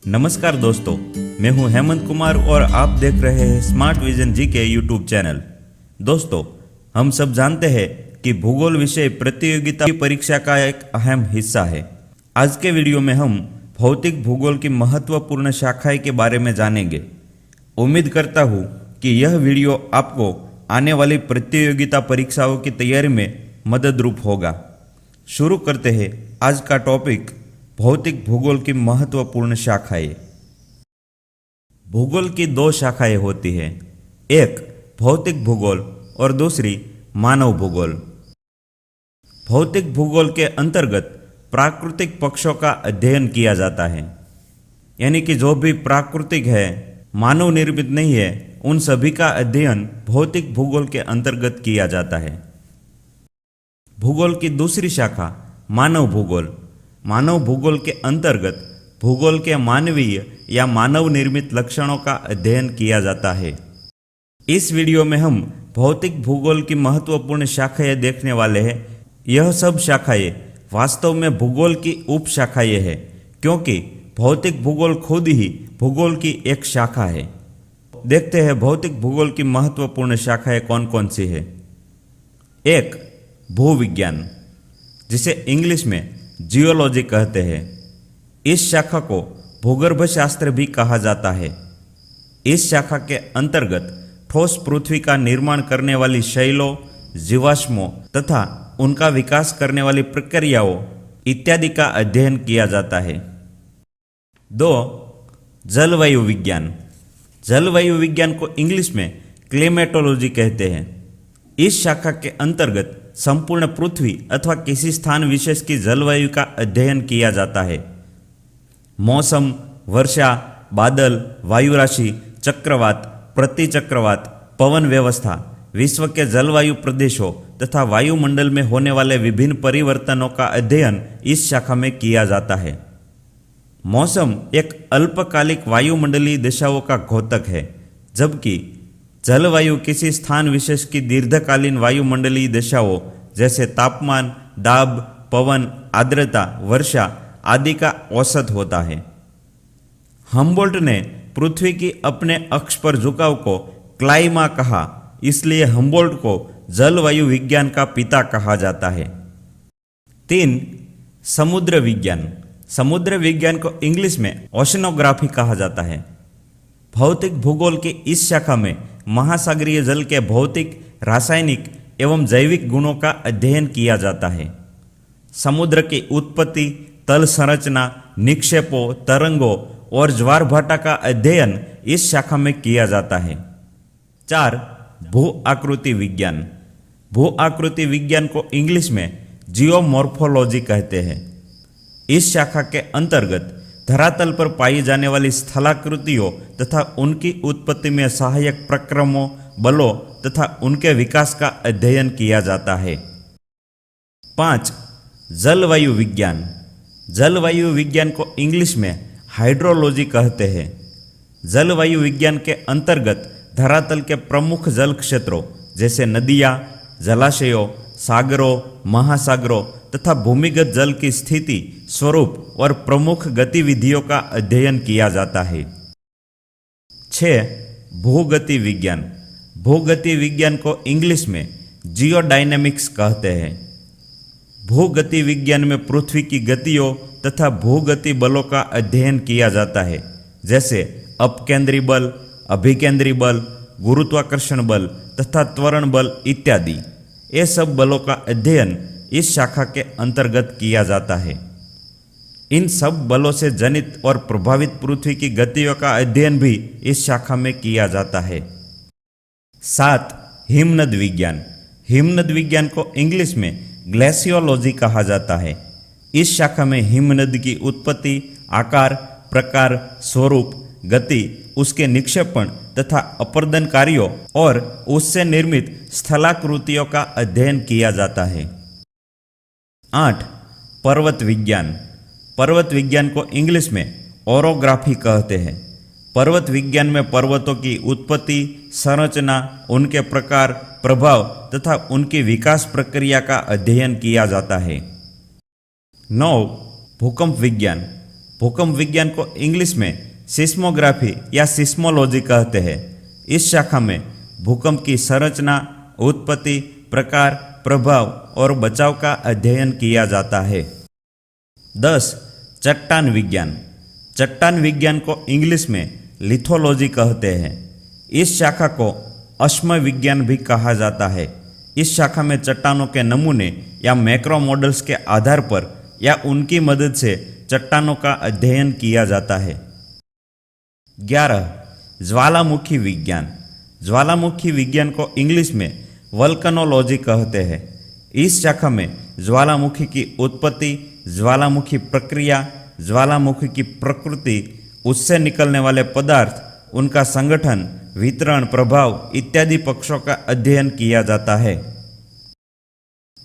नमस्कार दोस्तों, मैं हूं हेमंत कुमार और आप देख रहे हैं स्मार्ट विजन जी के यूट्यूब चैनल। दोस्तों, हम सब जानते हैं कि भूगोल विषय प्रतियोगिता की परीक्षा का एक अहम हिस्सा है। आज के वीडियो में हम भौतिक भूगोल की महत्वपूर्ण शाखाएं के बारे में जानेंगे। उम्मीद करता हूं कि यह वीडियो आपको आने वाली प्रतियोगिता परीक्षाओं की तैयारी में मददरूप होगा। शुरू करते हैं आज का टॉपिक, भौतिक भूगोल की महत्वपूर्ण शाखाएं। भूगोल की दो शाखाएं होती हैं, एक भौतिक भूगोल और दूसरी मानव भूगोल। भौतिक भूगोल के अंतर्गत प्राकृतिक पक्षों का अध्ययन किया जाता है, यानी कि जो भी प्राकृतिक है, मानव निर्मित नहीं है, उन सभी का अध्ययन भौतिक भूगोल के अंतर्गत किया जाता है। भूगोल की दूसरी शाखा मानव भूगोल। मानव भूगोल के अंतर्गत भूगोल के मानवीय या मानव निर्मित लक्षणों का अध्ययन किया जाता है। इस वीडियो में हम भौतिक भूगोल की महत्वपूर्ण शाखाएं देखने वाले हैं। यह सब शाखाएं वास्तव में भूगोल की उप शाखाएं हैं, क्योंकि भौतिक भूगोल खुद ही भूगोल की एक शाखा है। देखते हैं भौतिक भूगोल की महत्वपूर्ण शाखाएं कौन कौन सी है। एक, भूविज्ञान, जिसे इंग्लिश में जियोलॉजी कहते हैं। इस शाखा को भूगर्भ शास्त्र भी कहा जाता है। इस शाखा के अंतर्गत ठोस पृथ्वी का निर्माण करने वाली शैलों, जीवाश्मों तथा उनका विकास करने वाली प्रक्रियाओं इत्यादि का अध्ययन किया जाता है। दो, जलवायु विज्ञान। जलवायु विज्ञान को इंग्लिश में क्लाइमेटोलॉजी कहते हैं। इस शाखा के अंतर्गत संपूर्ण पृथ्वी अथवा किसी स्थान विशेष की जलवायु का अध्ययन किया जाता है। मौसम, वर्षा, बादल, वायु राशि, चक्रवात, प्रतिचक्रवात, पवन व्यवस्था, विश्व के जलवायु प्रदेशों तथा वायुमंडल में होने वाले विभिन्न परिवर्तनों का अध्ययन इस शाखा में किया जाता है। मौसम एक अल्पकालिक वायुमंडलीय दिशाओं का घोतक है, जबकि जलवायु किसी स्थान विशेष की दीर्घकालीन वायुमंडलीय दिशाओं जैसे तापमान, दाब, पवन, आर्द्रता, वर्षा आदि का औसत होता है। हम्बोल्ट ने पृथ्वी की अपने अक्ष पर झुकाव को क्लाइमा कहा, इसलिए हम्बोल्ट को जलवायु विज्ञान का पिता कहा जाता है। तीन, समुद्र विज्ञान। समुद्र विज्ञान को इंग्लिश में ओशनोग्राफी कहा जाता है। भौतिक भूगोल की इस शाखा में महासागरीय जल के भौतिक, रासायनिक एवं जैविक गुणों का अध्ययन किया जाता है। समुद्र की उत्पत्ति, तल संरचना, निक्षेपों, तरंगों और ज्वार भाटा का अध्ययन इस शाखा में किया जाता है। चार, भू आकृति विज्ञान। भू आकृति विज्ञान को इंग्लिश में जियोमॉर्फोलॉजी कहते हैं। इस शाखा के अंतर्गत धरातल पर पाई जाने वाली स्थलाकृतियों तथा उनकी उत्पत्ति में सहायक प्रक्रमों, बलों तथा उनके विकास का अध्ययन किया जाता है। पाँच, जलवायु विज्ञान। जलवायु विज्ञान को इंग्लिश में हाइड्रोलॉजी कहते हैं। जलवायु विज्ञान के अंतर्गत धरातल के प्रमुख जल क्षेत्रों जैसे नदियाँ, जलाशयों, सागरों, महासागरों तथा भूमिगत जल की स्थिति, स्वरूप और प्रमुख गतिविधियों का अध्ययन किया जाता है। 6, भूगति विज्ञान। भूगति विज्ञान को इंग्लिश में जियोडायनेमिक्स कहते हैं। भूगति विज्ञान में पृथ्वी की गतियों तथा भूगति बलों का अध्ययन किया जाता है, जैसे अपकेंद्री बल, अभिकेंद्री बल, गुरुत्वाकर्षण बल तथा त्वरण बल इत्यादि। ये सब बलों का अध्ययन इस शाखा के अंतर्गत किया जाता है। इन सब बलों से जनित और प्रभावित पृथ्वी की गतियों का अध्ययन भी इस शाखा में किया जाता है। 7, हिमनद विज्ञान। हिमनद विज्ञान को इंग्लिश में ग्लेशियोलॉजी कहा जाता है। इस शाखा में हिमनद की उत्पत्ति, आकार, प्रकार, स्वरूप, गति, उसके निक्षेपण तथा अपर्दन कार्यों और उससे निर्मित स्थलाकृतियों का अध्ययन किया जाता है। 8, पर्वत विज्ञान। पर्वत विज्ञान को इंग्लिश में ओरोग्राफी कहते हैं। पर्वत विज्ञान में पर्वतों की उत्पत्ति, संरचना, उनके प्रकार, प्रभाव तथा उनकी विकास प्रक्रिया का अध्ययन किया जाता है। 9, भूकंप विज्ञान। भूकंप विज्ञान को इंग्लिश में सिस्मोग्राफी या सिस्मोलॉजी कहते हैं। इस शाखा में भूकंप की संरचना, उत्पत्ति, प्रकार, प्रभाव और बचाव का अध्ययन किया जाता है। 10. चट्टान विज्ञान। चट्टान विज्ञान को इंग्लिश में लिथोलॉजी कहते हैं। इस शाखा को अश्म विज्ञान भी कहा जाता है। इस शाखा में चट्टानों के नमूने या मैक्रो मॉडल्स के आधार पर या उनकी मदद से चट्टानों का अध्ययन किया जाता है। 11. ज्वालामुखी विज्ञान। ज्वालामुखी विज्ञान को इंग्लिश में वल्कनोलॉजी कहते हैं। इस शाखा में ज्वालामुखी की उत्पत्ति, ज्वालामुखी प्रक्रिया, ज्वालामुखी की प्रकृति, उससे निकलने वाले पदार्थ, उनका संगठन, वितरण, प्रभाव इत्यादि पक्षों का अध्ययन किया जाता है।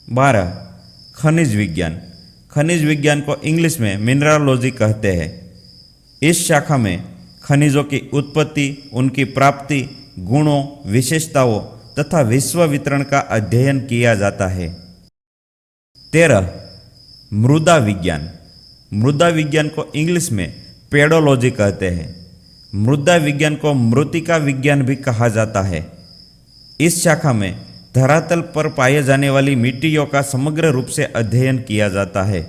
12. खनिज विज्ञान। खनिज विज्ञान को इंग्लिश में मिनरलॉजी कहते हैं। इस शाखा में खनिजों की उत्पत्ति, उनकी प्राप्ति, गुणों, विशेषताओं तथा विश्व वितरण का अध्ययन किया जाता है। 13. मृदा विज्ञान। मृदा विज्ञान को इंग्लिश में पेडोलॉजी कहते हैं। मृदा विज्ञान को मृत्तिका विज्ञान भी कहा जाता है। इस शाखा में धरातल पर पाए जाने वाली मिट्टियों का समग्र रूप से अध्ययन किया जाता है।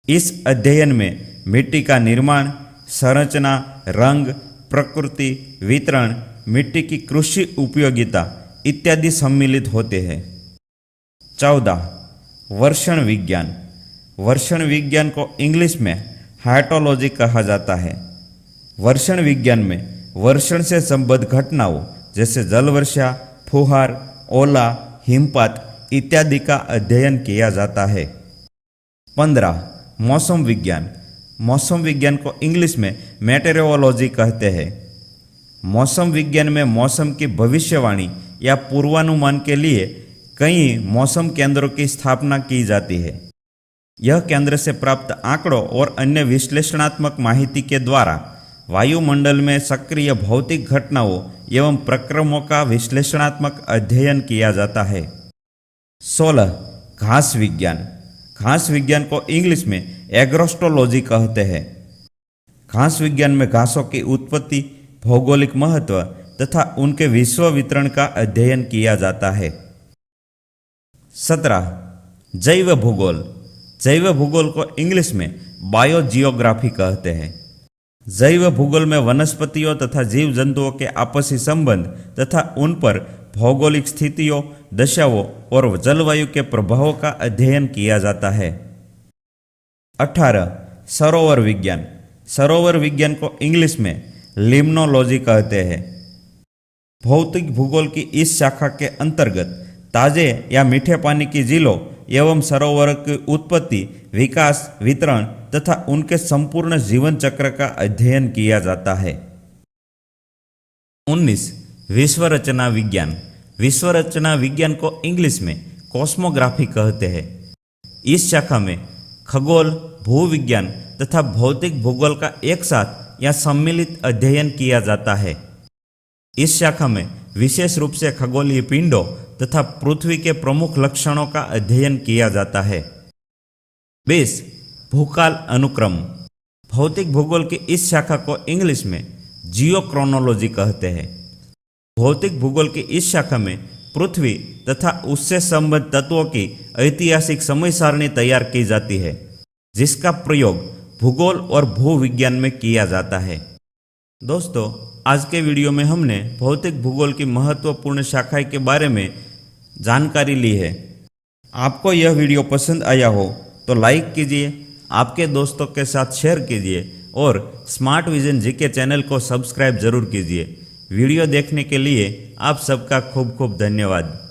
इस अध्ययन में मिट्टी का निर्माण, संरचना, रंग, प्रकृति, वितरण, मिट्टी की कृषि उपयोगिता इत्यादि सम्मिलित होते हैं। 14. वर्षण विज्ञान। वर्षण विज्ञान को इंग्लिश में हाइटोलॉजी कहा जाता है। वर्षण विज्ञान में वर्षण से संबद्ध घटनाओं जैसे जलवर्षा, फुहार, ओला, हिमपात इत्यादि का अध्ययन किया जाता है। 15. मौसम विज्ञान। मौसम विज्ञान को इंग्लिश में मेटेरोलॉजी कहते हैं। मौसम विज्ञान में मौसम की भविष्यवाणी या पूर्वानुमान के लिए कई मौसम केंद्रों की स्थापना की जाती है। यह केंद्र से प्राप्त आंकड़ों और अन्य विश्लेषणात्मक माहिती के द्वारा वायुमंडल में सक्रिय भौतिक घटनाओं एवं प्रक्रमों का विश्लेषणात्मक अध्ययन किया जाता है। 16. घास विज्ञान। घास विज्ञान को इंग्लिश में एग्रोस्टोलॉजी कहते हैं। घास विज्ञान में घासों की उत्पत्ति, भौगोलिक महत्व तथा उनके विश्व वितरण का अध्ययन किया जाता है। 17. जैव भूगोल। जैव भूगोल को इंग्लिश में बायोजियोग्राफी कहते हैं। जैव भूगोल में वनस्पतियों तथा जीव जंतुओं के आपसी संबंध तथा उन पर भौगोलिक स्थितियों, दशाओं और जलवायु के प्रभावों का अध्ययन किया जाता है। 18. सरोवर विज्ञान। सरोवर विज्ञान को इंग्लिश में लिम्नोलॉजी कहते हैं। भौतिक भूगोल की इस शाखा के अंतर्गत ताजे या मीठे पानी की झीलों एवं सरोवर की उत्पत्ति, विकास, वितरण तथा उनके संपूर्ण जीवन चक्र का अध्ययन किया जाता है। 19. विश्व रचना विज्ञान। विश्व रचना विज्ञान को इंग्लिश में कॉस्मोग्राफी कहते हैं। इस शाखा में खगोल, भूविज्ञान तथा भौतिक भूगोल का एक साथ या सम्मिलित अध्ययन किया जाता है। इस शाखा में विशेष रूप से खगोलीय पिंडों तथा पृथ्वी के प्रमुख लक्षणों का अध्ययन किया जाता है। 20. भूकाल अनुक्रम। भौतिक भूगोल की इस शाखा को इंग्लिश में जियोक्रोनोलॉजी कहते हैं। भौतिक भूगोल की इस शाखा में पृथ्वी तथा उससे संबद्ध तत्वों की ऐतिहासिक समय सारणी तैयार की जाती है, जिसका प्रयोग भूगोल और भूविज्ञान में किया जाता है। दोस्तों, आज के वीडियो में हमने भौतिक भूगोल की महत्वपूर्ण शाखाएं के बारे में जानकारी ली है। आपको यह वीडियो पसंद आया हो तो लाइक कीजिए, आपके दोस्तों के साथ शेयर कीजिए और स्मार्ट विजन जीके चैनल को सब्सक्राइब जरूर कीजिए। वीडियो देखने के लिए आप सबका खूब खूब धन्यवाद।